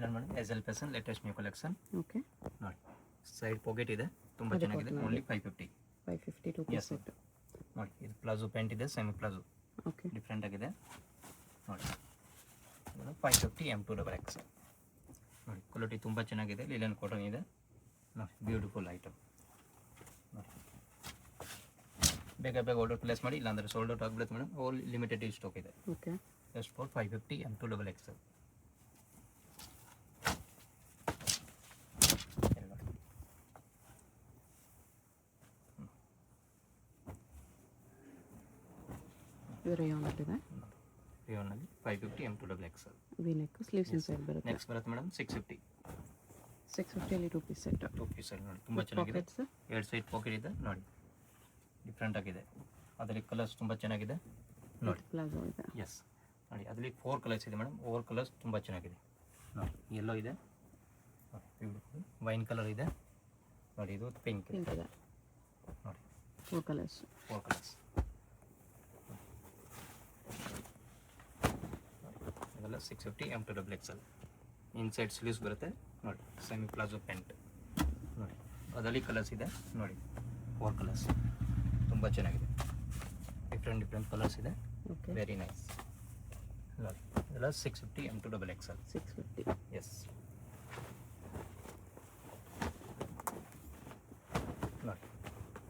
ಇಲ್ಲ madam L fashion latest new collection. Okay, ನೋಡಿ side pocket ಇದೆ, ತುಂಬ ಅದೇ ಚೆನ್ನಾಗಿದೆ. cotton ಓನ್ಲಿ ಅಲ್ಲಿ. 550. 550 ಟು ಪೀಸ್ Yes, ಸೆಟ್. ನೋಡಿ ಇದು ಪ್ಲಾಜೋ ಪ್ಯಾಂಟ್ ಇದೆ, ಸೆಮಿ ಪ್ಲಾಜೋ ಓಕೆ, ಡಿಫ್ರೆಂಟ್ ಆಗಿದೆ. ನೋಡಿ 550 M2XX. ನೋಡಿ ಕ್ವಾಲಿಟಿ ತುಂಬ ಚೆನ್ನಾಗಿದೆ, ಲಿಲನ್ ಕಾಟನ್ ಇದೆ. ನೋಡಿ ಬ್ಯೂಟಿಫುಲ್ ಐಟಮ್. ನೋಡಿ ಬೇಗ ಬೇಗ ಆರ್ಡರ್ ಪ್ಲೇಸ್ ಮಾಡಿ, ಇಲ್ಲಾಂದರೆ ಸೋಲ್ಡ್ ಔಟ್ ಆಗಿಬಿಡುತ್ತೆ ಮೇಡಮ್. ಓಲ್ ಲಿಮಿಟೆಡ್ ಸ್ಟಾಕ್ ಇದೆ. Okay, just for 550 M2XX. ಇದು ರೇಯಾನಲ್ಲಿದೆ. ರಿಯೋನಲ್ಲಿ 550 M2XX. V neck, sleeves inside ಬರುತ್ತೆ. ನೆಕ್ಸ್ಟ್ ಬರುತ್ತೆ ಮೇಡಮ್ 650. 650 ಅಲ್ಲಿ two piece set. Two piece ನೋಡಿ ತುಂಬ ಚೆನ್ನಾಗಿದೆ. ಪಾಕೆಟ್ಸ್. 2 ಸೈಡ್ ಪಾಕೆಟ್ ಇದೆ, ನೋಡಿ ಡಿಫ್ರೆಂಟ್ ಆಗಿದೆ. ಅದರಲ್ಲಿ ಕಲರ್ಸ್ ತುಂಬ ಚೆನ್ನಾಗಿದೆ ನೋಡಿ. ಪ್ಲಾಜೋ ಇದೆ. ಎಸ್ ನೋಡಿ, ಅದರಲ್ಲಿ 4 ಕಲರ್ಸ್ ಇದೆ ಮೇಡಮ್. 4 ಕಲರ್ಸ್ ತುಂಬ ಚೆನ್ನಾಗಿದೆ ನೋಡಿ. ಯೆಲ್ಲೋ ಇದೆ, ಬ್ಯೂಟಿಫುಲ್ ವೈನ್ ಕಲರ್ ಇದೆ ನೋಡಿ. ಇದು ಪಿಂಕ್ ಪಿಂಕ್ ಇದೆ. ನೋಡಿ 4 ಕಲರ್ಸ್. 4 ಕಲರ್ಸ್. ಇದೆಲ್ಲ 650 M2XX. ಇನ್ಸೈಡ್ ಸ್ಲೀವ್ಸ್ ಬರುತ್ತೆ ನೋಡಿ. ಸೆಮಿ ಪ್ಲಾಜೋ ಪ್ಯಾಂಟ್ ನೋಡಿ. ಅದರಲ್ಲಿ ಕಲರ್ಸ್ ಇದೆ ನೋಡಿ, 4 ಕಲರ್ಸ್ ತುಂಬ ಚೆನ್ನಾಗಿದೆ. ಡಿಫ್ರೆಂಟ್ ಕಲರ್ಸ್ ಇದೆ, ಓಕೆ, ವೆರಿ ನೈಸ್ ನೋಡಿ. ಇದೆಲ್ಲ 650 M2XX. 650. ಎಸ್ ನೋಡಿ,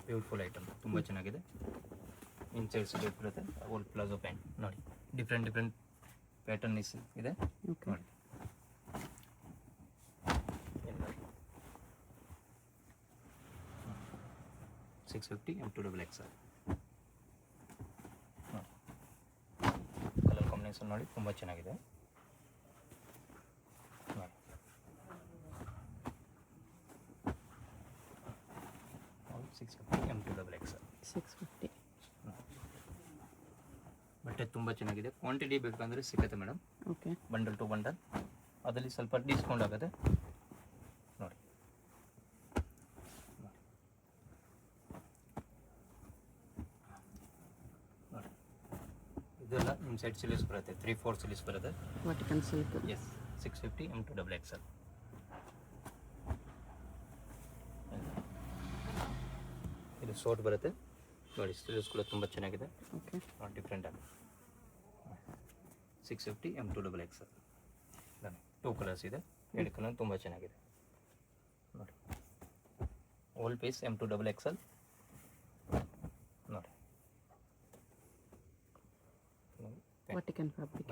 ಬ್ಯೂಟಿಫುಲ್ ಐಟಮ್, ತುಂಬ ಚೆನ್ನಾಗಿದೆ. ಇನ್ಸೈಡ್ ಸ್ಲೀವ್ ಬರುತ್ತೆ, ಓಲ್ಡ್ ಪ್ಲಾಜೋ ಪ್ಯಾಂಟ್ ನೋಡಿ. ಡಿಫ್ರೆಂಟ್ ಪ್ಯಾಟರ್ನ್ ಇದೆ ಓಕೆ, ನೋಡಿ. 650 M2XX. ಕಲರ್ ಕಾಂಬಿನೇಷನ್ ನೋಡಿ, ತುಂಬ ಚೆನ್ನಾಗಿದೆ ನೋಡಿ. 650 M2XX. 650. ಬಟ್ಟೆ ತುಂಬ ಚೆನ್ನಾಗಿದೆ. ಕ್ವಾಂಟಿಟಿ ಬೇಕಂದರೆ ಸಿಗುತ್ತೆ madam, okay, bundle two bundle. ಅದರಲ್ಲಿ ಸ್ವಲ್ಪ ಡಿಸ್ಕೌಂಟ್ ಆಗುತ್ತೆ ನೋಡಿ. ನೋಡಿ ಇದೆಲ್ಲ ಇನ್ಸೈಡ್ ಸಿಲೀಸ್ ಬರುತ್ತೆ, 3/4 ಸಿಲೀಸ್ ಬರುತ್ತೆ. Vatican silk. Yes 650 M2XX. ಇದು ಶೋರ್ಟ್ ಬರುತ್ತೆ ನೋಡಿ. ಸಿಲೀಸ್ ಕೂಡ ತುಂಬ ಚೆನ್ನಾಗಿದೆ, ಓಕೆ, ಡಿಫ್ರೆಂಟ್ ಆಗಿ. 650 M2XX. ನೋಡಿ 2 ಕಲರ್ಸ್ ಇದೆ, 2 ಕಲರ್ ತುಂಬ ಚೆನ್ನಾಗಿದೆ ನೋಡಿ. ಓಲ್ ಪೀಸ್ M2XX ನೋಡಿ. ವಾಟಿಕನ್ ಫ್ಯಾಬ್ರಿಕ್.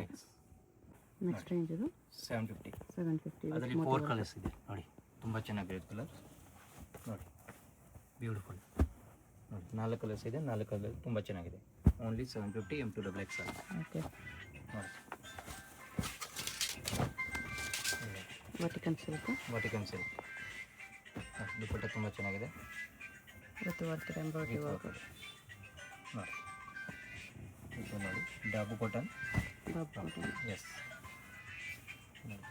ನೆಕ್ಸ್ಟ್ ರೇಂಜ್ ಇದು 750. 750. ಅದರಲ್ಲಿ 4 ಕಲರ್ಸ್ ಇದೆ ನೋಡಿ, ತುಂಬ ಚೆನ್ನಾಗಿದೆ ಕಲರ್ ನೋಡಿ. ಬ್ಯೂಟಿಫುಲ್ ನೋಡಿ, 4 ಕಲರ್ಸ್ ಇದೆ, 4 ಕಲರ್ ತುಂಬ ಚೆನ್ನಾಗಿದೆ. Only 750 M2XX. ಓಕೆ, ನೋಡಿ ವಾಟಿಕನ್ ಸಿಲ್ಕ್. ವಾಟಿಕನ್ ಸಿಲ್ಕ್ ದುಪ್ಪಟ್ಟ ತುಂಬ ಚೆನ್ನಾಗಿದೆ. With work embroidery work. ನೋಡಿ ಇದು ನೋಡಿ ಡಾಬು ಕಾಟನ್. ಎಸ್ ನೋಡಿ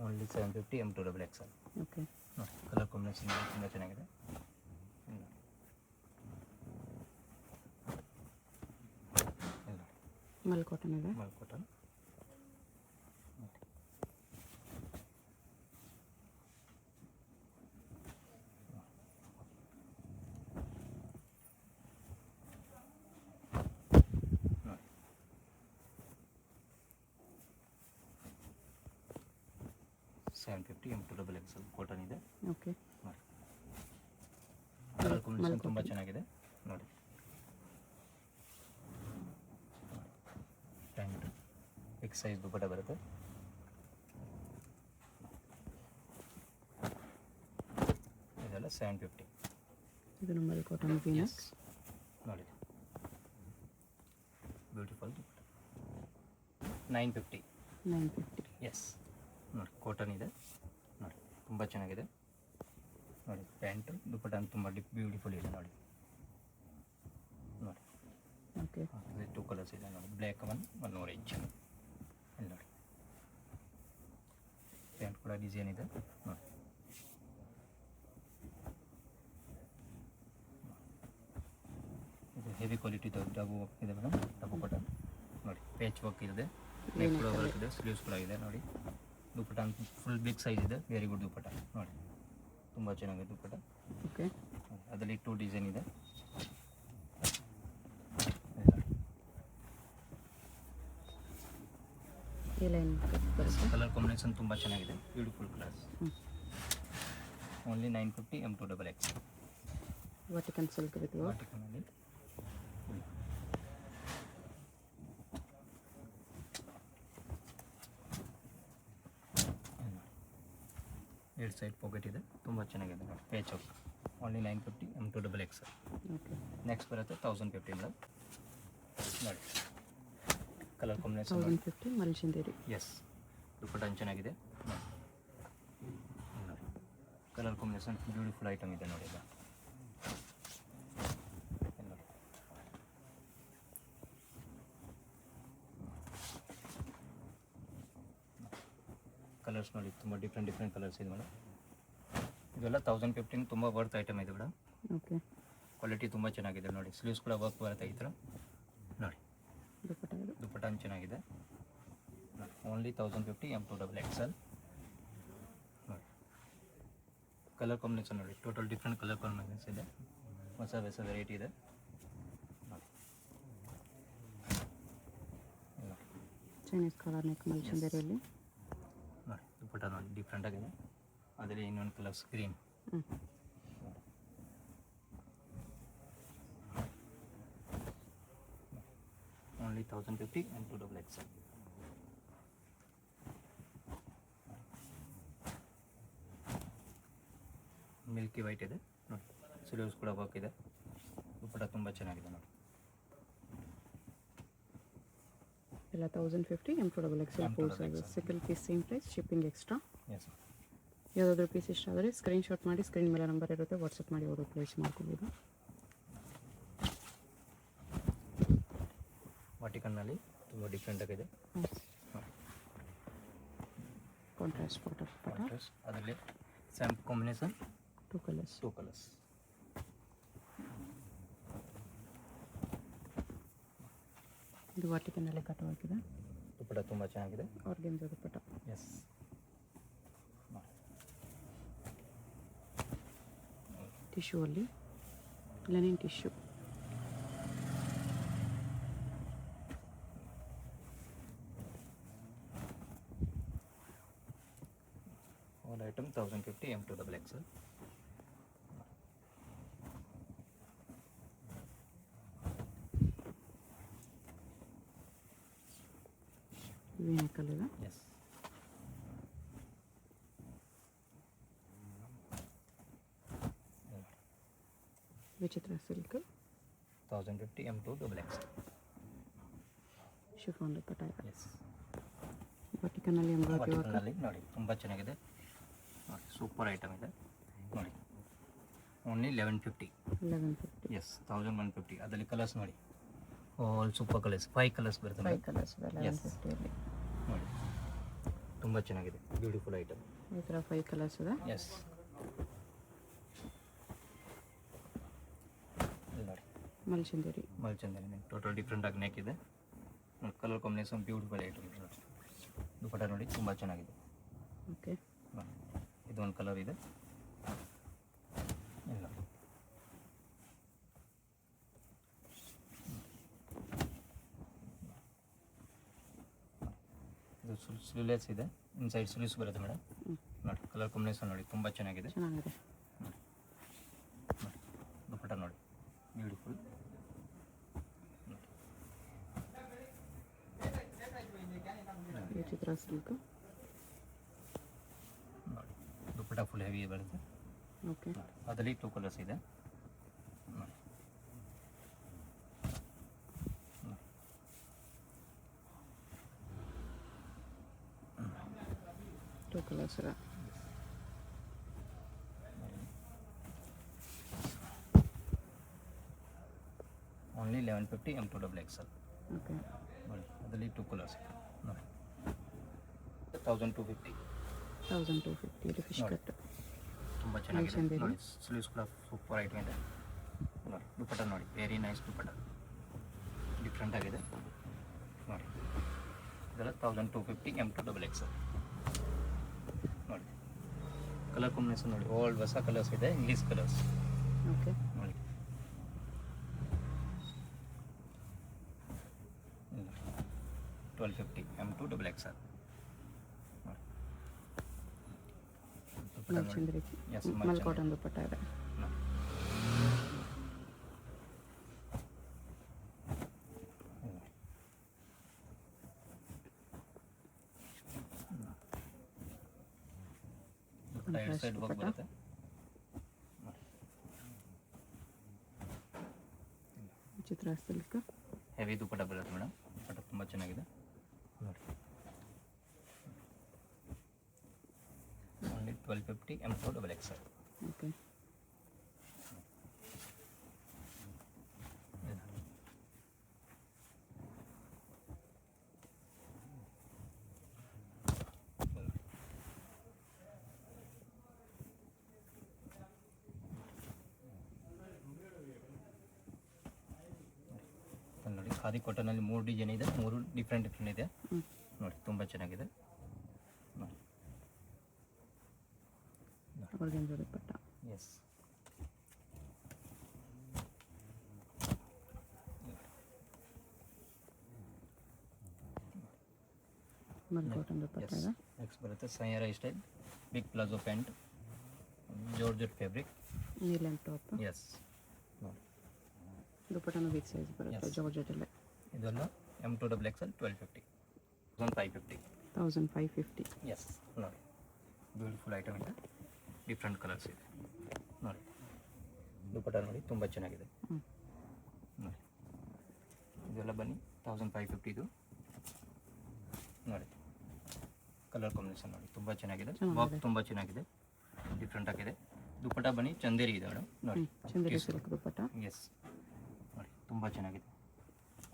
ಓನ್ಲಿ 750 M2XX. ಓಕೆ, ನೋಡಿ ಕಲರ್ ಕಾಂಬಿನೇಷನ್ ತುಂಬ ಚೆನ್ನಾಗಿದೆ. ಮಲ್ ಕಾಟನ್ ಇದೆ. ಮಲ್ ಕಾಟನ್. $750 M2XX ಕಾಟನ್ ಇದೆ. ಓಕೆ, ನೋಡಿ ಕಲರ್ ಕಾಂಬಿನೇಷನ್ ತುಂಬ ಚೆನ್ನಾಗಿದೆ ನೋಡಿ. ಪ್ಯಾಂಟ್ ಬಿಗ್ ಸೈಜ್ ದುಪ್ಪಟ್ಟ ಬರುತ್ತೆ. ಇದೆಲ್ಲ 750. ಇದು ನಮ್ಮಲ್ಲಿ ಕಾಟನ್ ಎಸ್ ನೋಡಿ ಬ್ಯೂಟಿಫುಲ್ ದುಪ್ಪಟ್ಟ 950. 950. ಎಸ್ ನೋಡಿ ಕಾಟನ್ ಇದೆ ನೋಡಿ, ತುಂಬ ಚೆನ್ನಾಗಿದೆ ನೋಡಿ. ಪ್ಯಾಂಟು ದುಪ್ಪಟ್ಟ ತುಂಬ ಬ್ಯೂಟಿಫುಲ್ ಇದೆ ನೋಡಿ. ನೋಡಿ ಓಕೆ, 2 ಕಲರ್ಸ್ ಇದೆ ನೋಡಿ, ಬ್ಲ್ಯಾಕ್ ಒನ್ ಆರೆಂಜ್. ಇಲ್ಲಿ ನೋಡಿ ಪ್ಯಾಂಟ್ ಕೂಡ ಡಿಸೈನ್ ಇದೆ ನೋಡಿ. ಹೆವಿ ಕ್ವಾಲಿಟಿ ಡಬ್ಬು ಇದೆ ಮೇಡಮ್, ಡಬ್ಬು ಕಾಟನ್ ನೋಡಿ, ಪೇಚ್ ವರ್ಕ್ ಇದೆ, ನೆಕ್ ಕೂಡ ವರ್ಕ್ ಇದೆ, ಸ್ಲೀವ್ಸ್ ಕೂಡ ಇದೆ ನೋಡಿ. ದುಪ್ಪಟ ಫುಲ್ ಬಿಗ್ ಸೈಜ್ ಇದೆ, ವೆರಿ ಗುಡ್ ದುಪ್ಪಟ ನೋಡಿ, ತುಂಬ ಚೆನ್ನಾಗಿದೆ ದುಪ್ಪಟ. ಓಕೆ. ಅದರಲ್ಲಿ 2 ಡಿಸೈನ್ ಇದೆ. ಈ ಲೈನ್ ಬರುತ್ತೆ. ಕಲರ್ ಕಾಂಬಿನೇಷನ್ ತುಂಬ ಚೆನ್ನಾಗಿದೆ, beautiful colours. Only 950 M2XX. Vertical silk with work. ವಾಟಿಕನಲ್ಲಿ ಎರಡು ಸೈಡ್ ಪಾಕೆಟ್ ಇದೆ, ತುಂಬ ಚೆನ್ನಾಗಿದೆ ನೋಡಿ, patch work. Only 950 M2XX. Okay. Next ಬರುತ್ತೆ 1050 ಮೇಡಮ್ ನೋಡಿ. ಕಲರ್ ಕಾಂಬಿನೇಷನ್ 1050 ಮಲ್ಚಿಂದೇರಿ. ಎಸ್, ದುಪ್ಪಟ ಚೆನ್ನಾಗಿದೆ ನೋಡಿ. ಕಲರ್ ಕಾಂಬಿನೇಷನ್ ಬ್ಯೂಟಿಫುಲ್ ಐಟಮ್ ಇದೆ ನೋಡಿ. ಈಗ ಕಲರ್ಸ್ ನೋಡಿ, ತುಂಬ ಡಿಫ್ರೆಂಟ್ ಕಲರ್ಸ್ ಇದೆ ಮೇಡಮ್. ಇದೆಲ್ಲ 1015 ತುಂಬ ವರ್ತ್ ಐಟಮ್ ಇದೆ ಮೇಡಮ್. ಓಕೆ. ಕ್ವಾಲಿಟಿ ತುಂಬ ಚೆನ್ನಾಗಿದೆ ನೋಡಿ. ಸ್ಲೀವ್ಸ್ ಕೂಡ ವರ್ಕ್ ಬರುತ್ತೆ ಈ ಥರ ನೋಡಿ. ದುಪ್ಪಟ ಇದು. ದುಪ್ಪಟ ಚೆನ್ನಾಗಿದೆ. ಓನ್ಲಿ 1050 M2XX ನೋಡಿ. ಕಲರ್ ಕಾಂಬಿನೇಷನ್ ನೋಡಿ, ಟೋಟಲ್ ಡಿಫ್ರೆಂಟ್ ಕಲರ್ ಕಾಂಬಿನೇಷನ್ಸ್ ಇದೆ, ಹೊಸ ವೆರೈಟಿ ಇದೆ ನೋಡಿ. ಚೈನೀಸ್ ಕಲರ್ ನೆಕ್ ಮಲ್ಚಿಂದೇರಿಯಲ್ಲಿ. ನೋಡಿ ದುಪ್ಪಟ ನೋಡಿ, ಡಿಫ್ರೆಂಟ್ ಆಗಿದೆ. ಅದರಲ್ಲಿ ಇನ್ನೊಂದು colours green. Only 1050 M2XX. Milky white ಇದೆ ನೋಡಿ, ಸ್ಲೀವ್ಸ್ ಕೂಡ ವರ್ಕ್ ಇದೆ, ದುಪ್ಪಟ ತುಂಬ ಚೆನ್ನಾಗಿದೆ ನೋಡಿ. ಎಲ್ಲ 1050 M2XX. Full size single piece same price, shipping extra. Yes, ಯಾವುದಾದ್ರೂ ಪೀಸ್ ಇಷ್ಟ ಆದರೆ ಸ್ಕ್ರೀನ್ಶಾಟ್ ಮಾಡಿ, ಸ್ಕ್ರೀನ್ ಮೇಲೆ ನಂಬರ್ ಇರುತ್ತೆ, ವಾಟ್ಸಪ್ ಮಾಡಿ ಅವರು ಪ್ಲೇಸ್ ಮಾಡ್ಕೋಬೋದು. ವಾಟಿಕನ್ನಲ್ಲಿ ತುಂಬ ಡಿಫ್ರೆಂಟ್ ಆಗಿದೆ. ಕಾಂಟ್ರಾಸ್ಟ್ ಪಟ. ಅದರಲ್ಲಿ ಸ್ಯಾಮ್ ಕಾಂಬಿನೇಷನ್ 2 ಕಲರ್ಸ್. ಇದು ವಾಟಿಕನ್ನಲ್ಲಿ ಕಟ್ ಹಾಕಿದೆ, ದುಪ್ಪಟ ತುಂಬ ಚೆನ್ನಾಗಿದೆ. ಆರ್ಗೆನ್ಜಾ ದುಪ್ಪಟ. ಎಸ್, ಟಿಶ್ಯೂ ಅಲ್ಲಿ linen tissue. All item 1050 M2XX. ವೀನಕಲ್ ಇದೆ. ಎಸ್, ವಿಚಿತ್ರ ಸಿಲ್ಕ್ 1050 M2XX. ಶಿಫಾನ್ ದುಪ್ಪಟ ಇದೆ. ಎಸ್, ವಾಟಿಕನ್ನಲ್ಲಿ ಎಂಬ್ರಾಯ್ಡ್ರಿ ವರ್ಕ್. ವಾಟಿಕನ್ನಲ್ಲಿ ನೋಡಿ, ತುಂಬ ಚೆನ್ನಾಗಿದೆ ನೋಡಿ, ಸೂಪರ್ ಐಟಮ್ ಇದೆ ನೋಡಿ. ಓನ್ಲಿ 1150. 1150. ಎಸ್, 1150. ಅದರಲ್ಲಿ ಕಲರ್ಸ್ ನೋಡಿ, ಆಲ್ ಸೂಪರ್ ಕಲರ್ಸ್, 5 ಕಲರ್ಸ್ ಬರುತ್ತೆ 5 ನೋಡಿ. ಕಲರ್ಸ್ ಇದೆ 1150 ಅಲ್ಲಿ. ನೋಡಿ ತುಂಬ ಚೆನ್ನಾಗಿದೆ, ಬ್ಯೂಟಿಫುಲ್ ಐಟಮ್. ಈ ಥರ 5 ಕಲರ್ಸ್ ಇದೆ. ಎಸ್, ನೋಡಿ ಮಲ್ಚಿಂದೇರಿ. ಮಲ್ಚಂದಲ್ಲಿ ಟೋಟಲ್ ಡಿಫ್ರೆಂಟ್ ಆಗಿ ನೆಕ್ ಇದೆ ನೋಡಿ. ಕಲರ್ ಕಾಂಬಿನೇಷನ್ ಬ್ಯೂಟಿಫುಲ್ ಐಟಮ್ ಇದೆ ನೋಡಿ. ದುಪ್ಪಟ ನೋಡಿ, ತುಂಬ ಚೆನ್ನಾಗಿದೆ. ಓಕೆ. ನೋಡಿ, ಇದೊಂದು ಕಲರ್ ಇದೆ. ಇಲ್ಲ, ಇದು ಸ್ಲೀವ್ಲೆಸ್ ಇದೆ, ಇನ್ಸೈಡ್ ಸ್ಲೀವ್ಸ್ ಬರುತ್ತೆ ಮೇಡಮ್ ನೋಡಿ. ಕಲರ್ ಕಾಂಬಿನೇಷನ್ ನೋಡಿ, ತುಂಬ ಚೆನ್ನಾಗಿದೆ. ಚೆನ್ನಾಗಿದೆ. ದುಪ್ಪಟ ನೋಡಿ, ಬ್ಯೂಟಿಫುಲ್. ವಿಚಿತ್ರ ಸಿಲ್ಕ್. ನೋಡಿ ದುಪ್ಪಟ ಫುಲ್ ಹೆವಿ ಬರುತ್ತೆ. ಓಕೆ. ಅದರಲ್ಲಿ 2 ಕಲರ್ಸ್ ಇದೆ ನೋಡಿ. 2 ಕಲರ್ಸ್ ಇದೆ. Only 1150 M2XX. ಓಕೆ. ನೋಡಿ ಅದರಲ್ಲಿ 2 ಕಲರ್ಸ್ ನೋಡಿ. 1250. 1250 ಇದು ಫಿಶ್ ನೋಡಿ. ಕಟ್. ತುಂಬ ಚೆನ್ನಾಗಿದೆ ಚಂದಿದೆ. ನೋಡಿ. ಸ್ಲೀವ್ಸ್ ಕೂಡ ಸೂಪರ್ ಐಟಮ್ ಇದೆ ನೋಡಿ. ದುಪ್ಪಟ್ಟ ನೋಡಿ, ವೆರಿ ನೈಸ್ ದುಪ್ಪಟ್ಟ, ಡಿಫ್ರೆಂಟ್ ಆಗಿದೆ ನೋಡಿ. ಇದೆಲ್ಲ 1250 M2XXL ನೋಡಿ. ಕಲರ್ ಕಾಂಬಿನೇಷನ್ ನೋಡಿ, ಓಲ್ಡ್ ಹೊಸ ಕಲರ್ಸ್ ಇದೆ, ಇಂಗ್ಲೀಷ್ ಕಲರ್ಸ್ ಓಕೆ. ನೋಡಿ. 1250 M2XXL ನೋಡಿ. ದುಪ್ಪಟ್ಟ ನೋಡಿ. ಚಂದ್ರಿ ಎಸ್, ಮಲ್ ಕಾಟನ್ ದುಪ್ಪಟ್ಟ ಇದೆ. ರೈಟ್ ಸೈಡ್ ವರ್ಕ್ ಬರುತ್ತೆ. ಚಿತ್ರ ಸಿಲ್ಕ್ ಹೆವಿ ದುಪ್ಪಟ್ಟ ಬರುತ್ತೆ ಮೇಡಮ್. ದುಪ್ಪಟ್ಟ ತುಂಬ ಚೆನ್ನಾಗಿದೆ ನೋಡಿ. Only 1250 M2XXL. ಓಕೆ. ನೋಡಿ, ಖಾದಿ ಕಾಟನಲ್ಲಿ 3 ಡಿಸೈನ್ ಇದೆ, 3 ಡಿಫ್ರೆಂಟ್ ಇದೆ ನೋಡಿ. ತುಂಬ ಚೆನ್ನಾಗಿದೆ ನೋಡಿ. ಆರ್ಗೆನ್ಜಾ ದುಪ್ಪಟ್ಟ. ಎಸ್, ಮಲ್ ಕಾಟನ್ ದುಪ್ಪಟ್ಟ ಇದೆ. ನೆಕ್ಸ್ಟ್ ಬರುತ್ತೆ Saira style big palazzo pant, georgette fabric, nylon top. Yes ನೋಡಿ. ದುಪ್ಪಟ್ಟನು ಬಿಗ್ ಸೈಜ್ ಬರುತ್ತೆ, ಜಾರ್ಜೆಟ್ ಅಲ್ಲೇ. ಇದೆಲ್ಲ M2XXL 1250, 1550. 1550. ಎಸ್ ನೋಡಿ, ಬ್ಯೂಟಿಫುಲ್ ಐಟಮ್ ಇದೆ, ಡಿಫ್ರೆಂಟ್ ಕಲರ್ಸ್ ಇದೆ ನೋಡಿ. ದುಪ್ಪಟ್ಟ ನೋಡಿ, ತುಂಬ ಚೆನ್ನಾಗಿದೆ ನೋಡಿ. ಇದೆಲ್ಲ ಬನ್ನಿ 1550 ಇದು ನೋಡಿ. ಕಲರ್ ಕಾಂಬಿನೇಷನ್ ನೋಡಿ, ತುಂಬ ಚೆನ್ನಾಗಿದೆ, ವರ್ಕ್ ತುಂಬ ಚೆನ್ನಾಗಿದೆ, ಡಿಫ್ರೆಂಟ್ ಆಗಿದೆ. ದುಪ್ಪಟ್ಟ ಬನ್ನಿ ಚಂದೇರಿ ಇದೆ ಮೇಡಮ್ ನೋಡಿ. ಚಂದೇರಿ ಸಿಲ್ಕ್ ದುಪ್ಪಟ್ಟ. ಎಸ್ ನೋಡಿ, ತುಂಬ ಚೆನ್ನಾಗಿದೆ.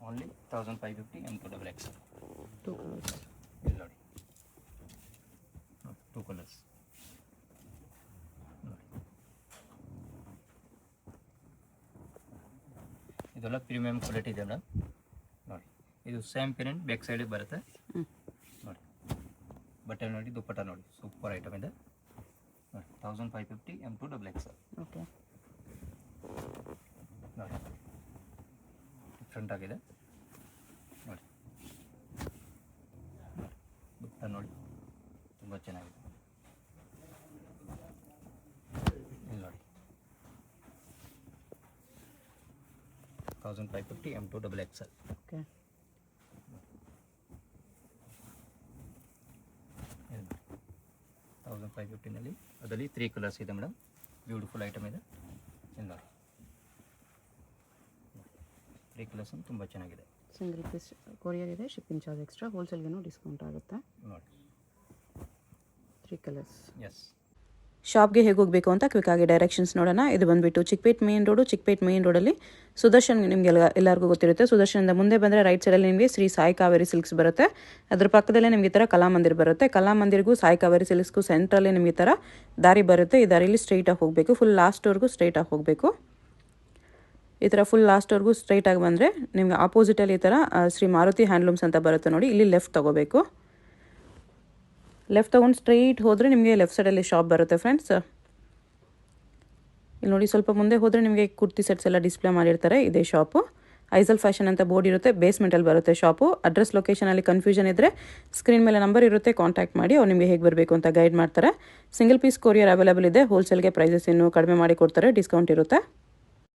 Only 1550 M2XXL. 2 ಕಲರ್ಸ್ ಇಲ್ಲಿ ನೋಡಿ, 2 ಕಲರ್ಸ್ ನೋಡಿ. ಇದೆಲ್ಲ ಪ್ರೀಮಿಯಂ ಕ್ವಾಲಿಟಿ ಇದೆ ಮೇಡಮ್ ನೋಡಿ. ಇದು ಸೇಮ್ ಪಿನ್ ಬ್ಯಾಕ್ ಸೈಡಿಗೆ ಬರುತ್ತೆ ನೋಡಿ. ಬಟ್ಟೆ ನೋಡಿ, ದುಪ್ಪಟ್ಟ ನೋಡಿ, ಸೂಪರ್ ಐಟಮ್ ಇದೆ ನೋಡಿ. 1550 M2XXL. ಓಕೆ. ನೋಡಿ, ಡಿಫ್ರೆಂಟ್ ಆಗಿದೆ ನೋಡಿ. ದುಪ್ಪಟ್ಟ ನೋಡಿ, ತುಂಬ ಚೆನ್ನಾಗಿದೆ. ಇಲ್ಲಿ ನೋಡಿ, 1550 M2XXL. ಓಕೆ. 1550ನಲ್ಲಿ ಅದರಲ್ಲಿ 3 ಕಲರ್ಸ್ ಇದೆ ಮೇಡಮ್. ಬ್ಯೂಟಿಫುಲ್ ಐಟಮ್ ಇದೆ. ಇಲ್ಲಿ ನೋಡಿ, 3 ಕಲರ್ಸ್ ತುಂಬ ಚೆನ್ನಾಗಿದೆ. ಸಿಂಗಲ್ ಪೀಸ್ ಕೊರಿಯರ್ ಇದೆ, ಶಿಪ್ಪಿಂಗ್ ಚಾರ್ಜ್ ಎಕ್ಸ್ಟ್ರಾ, ಹೋಲ್ಸೇಲ್ಗೂ ಡಿಸ್ಕೌಂಟ್ ಆಗುತ್ತೆ. ನೋಡಿ, 3 ಕಲರ್ಸ್. ಎಸ್. ಶಾಪ್ಗೆ ಹೇಗೆ ಹೋಗಬೇಕು ಅಂತ ಕ್ವಿಕ್ಕಾಗಿ ಡೈರೆಕ್ಷನ್ಸ್ ನೋಡೋಣ. ಇದು ಬಂದುಬಿಟ್ಟು Chickpet main road. Chickpet main ರೋಡಲ್ಲಿ ಸುದರ್ಶನ್ ನಿಮಗೆ ಎಲ್ಲರಿಗೂ ಗೊತ್ತಿರುತ್ತೆ. ಸುದರ್ಶನದಿಂದ ಮುಂದೆ ಬಂದರೆ ರೈಟ್ ಸೈಡಲ್ಲಿ ನಿಮಗೆ ಶ್ರೀ ಸಾಯಿ ಕಾವೇರಿ ಸಿಲ್ಕ್ಸ್ ಬರುತ್ತೆ. ಅದ್ರ ಪಕ್ಕದಲ್ಲೇ ನಿಮಗೆ ಈ ಥರ ಕಲಾಮಂದಿರ್ ಬರುತ್ತೆ. ಕಲಾಮಂದಿರ್ಗೂ ಸಾಯಿ ಕಾವೇರಿ ಸಿಲ್ಕ್ಸ್ಗೂ ಸೆಂಟ್ರಲ್ಲಿ ನಿಮಗೆ ಈ ಥರ ದಾರಿ ಬರುತ್ತೆ. ಈ ದಾರಿಯಲ್ಲಿ ಸ್ಟ್ರೈಟಾಗಿ ಹೋಗಬೇಕು, ಫುಲ್ ಲಾಸ್ಟ್ವರೆಗೂ ಸ್ಟ್ರೈಟಾಗಿ ಹೋಗಬೇಕು. ಈ ಥರ ಫುಲ್ ಲಾಸ್ಟ್ವರೆಗೂ ಸ್ಟ್ರೈಟಾಗಿ ಬಂದರೆ ನಿಮಗೆ ಆಪೋಸಿಟಲ್ಲಿ ಈ ಥರ ಶ್ರೀ ಮಾರುತಿ ಹ್ಯಾಂಡ್ಲೂಮ್ಸ್ ಅಂತ ಬರುತ್ತೆ ನೋಡಿ. ಇಲ್ಲಿ ಲೆಫ್ಟ್ ತೊಗೋಬೇಕು. ಲೆಫ್ಟ್ ತೊಗೊಂಡು ಸ್ಟ್ರೈಟ್ ಹೋದರೆ ನಿಮಗೆ ಲೆಫ್ಟ್ ಸೈಡಲ್ಲಿ ಶಾಪ್ ಬರುತ್ತೆ ಫ್ರೆಂಡ್ಸ್. ಇಲ್ಲಿ ನೋಡಿ, ಸ್ವಲ್ಪ ಮುಂದೆ ಹೋದರೆ ನಿಮಗೆ ಕುರ್ತಿ ಸೆಟ್ಸ್ ಎಲ್ಲ ಡಿಸ್ಪ್ಲೇ ಮಾಡಿರ್ತಾರೆ. ಇದೇ ಶಾಪು. ಐಸಲ್ ಫ್ಯಾಷನ್ ಅಂತ ಬೋರ್ಡ್ ಇರುತ್ತೆ, ಬೇಸ್ಮೆಂಟಲ್ಲಿ ಬರುತ್ತೆ ಶಾಪು. ಅಡ್ರೆಸ್ ಲೊಕೇಶನಲ್ಲಿ ಕನ್ಫ್ಯೂಷನ್ ಇದ್ದರೆ ಸ್ಕ್ರೀನ್ ಮೇಲೆ ನಂಬರ್ ಇರುತ್ತೆ, ಕಾಂಟ್ಯಾಕ್ಟ್ ಮಾಡಿ. ಅವ್ರು ನಿಮಗೆ ಹೇಗೆ ಬರಬೇಕು ಅಂತ ಗೈಡ್ ಮಾಡ್ತಾರೆ. ಸಿಂಗಲ್ ಪೀಸ್ ಕೊರಿಯರ್ ಅವೈಲೇಬಲ್ ಇದೆ. ಹೋಲ್ಸೇಲ್ಗೆ ಪ್ರೈಸಸ್ ಇನ್ನೂ ಕಡಿಮೆ ಮಾಡಿ ಕೊಡ್ತಾರೆ, ಡಿಸ್ಕೌಂಟ್ ಇರುತ್ತೆ.